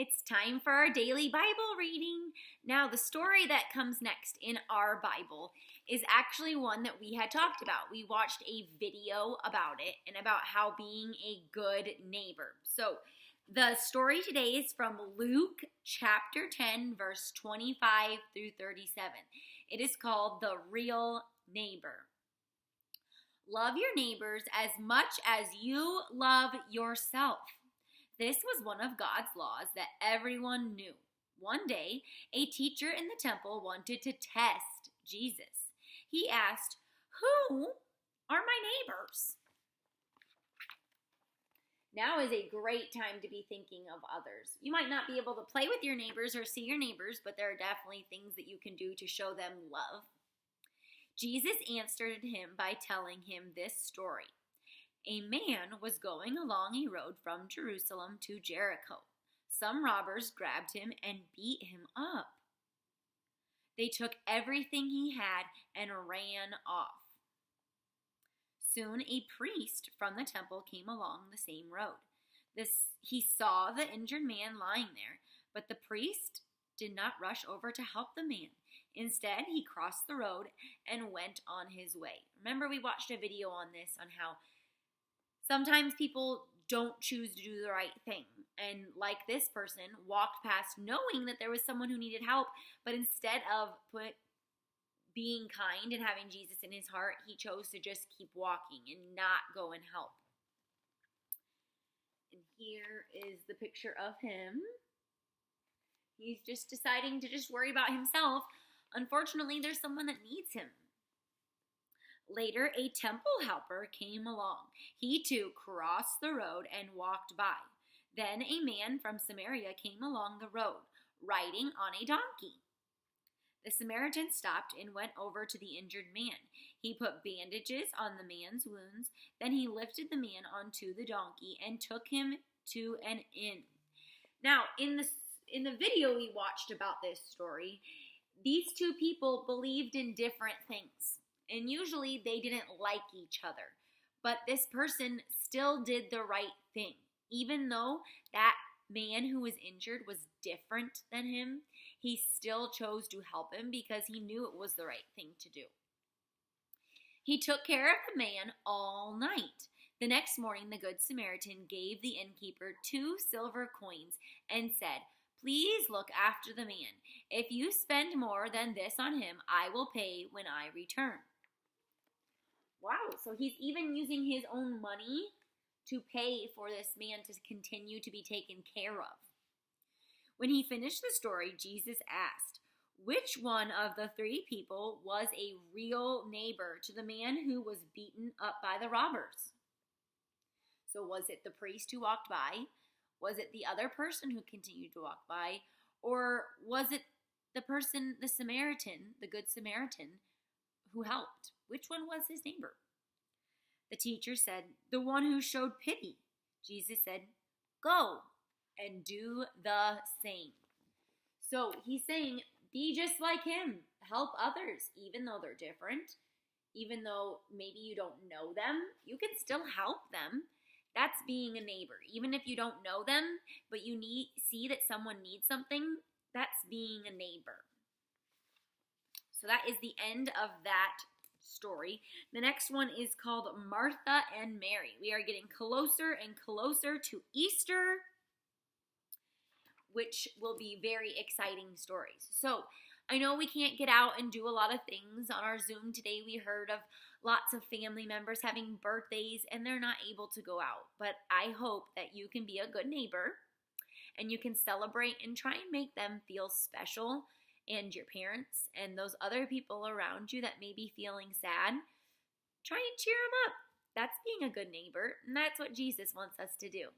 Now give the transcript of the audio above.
It's time for our daily Bible reading. Now, the story that comes next in our Bible is actually one that we had talked about. We watched a video about it and about how being a good neighbor. So, the story today is from Luke chapter 10, verse 25 through 37. It is called The Real Neighbor. Love your neighbors as much as you love yourself. This was one of God's laws that everyone knew. One day, a teacher in the temple wanted to test Jesus. He asked, "Who are my neighbors?" Now is a great time to be thinking of others. You might not be able to play with your neighbors or see your neighbors, but there are definitely things that you can do to show them love. Jesus answered him by telling him this story. A man was going along a road from Jerusalem to Jericho. Some robbers grabbed him and beat him up. They took everything he had and ran off. Soon a priest from the temple came along the same road. He saw the injured man lying there, but the priest did not rush over to help the man. Instead, he crossed the road and went on his way. Remember, we watched a video on this on how sometimes people don't choose to do the right thing. And like this person, walked past knowing that there was someone who needed help, but instead of being kind and having Jesus in his heart, he chose to just keep walking and not go and help. And here is the picture of him. He's just deciding to just worry about himself. Unfortunately, there's someone that needs him. Later, a temple helper came along. He too crossed the road and walked by. Then a man from Samaria came along the road, riding on a donkey. The Samaritan stopped and went over to the injured man. He put bandages on the man's wounds. Then he lifted the man onto the donkey and took him to an inn. Now, in the video we watched about this story, these two people believed in different things. And usually they didn't like each other. But this person still did the right thing. Even though that man who was injured was different than him, he still chose to help him because he knew it was the right thing to do. He took care of the man all night. The next morning, the Good Samaritan gave the innkeeper 2 silver coins and said, "Please look after the man. If you spend more than this on him, I will pay when I return." Wow, so he's even using his own money to pay for this man to continue to be taken care of. When he finished the story, Jesus asked, "Which one of the 3 people was a real neighbor to the man who was beaten up by the robbers?" So was it the priest who walked by? Was it the other person who continued to walk by? Or was it the person, the Samaritan, the Good Samaritan, who helped? Which one was his neighbor? The teacher said, "The one who showed pity." Jesus said, "Go and do the same." So he's saying, be just like him. Help others, even though they're different. Even though maybe you don't know them, you can still help them. That's being a neighbor. Even if you don't know them, but you see that someone needs something, that's being a neighbor. So that is the end of that story. The next one is called Martha and Mary. We are getting closer and closer to Easter, which will be very exciting stories. So I know we can't get out and do a lot of things. On our Zoom today, we heard of lots of family members having birthdays and they're not able to go out. But I hope that you can be a good neighbor and you can celebrate and try and make them feel special, and your parents and those other people around you that may be feeling sad, try and cheer them up. That's being a good neighbor, and that's what Jesus wants us to do.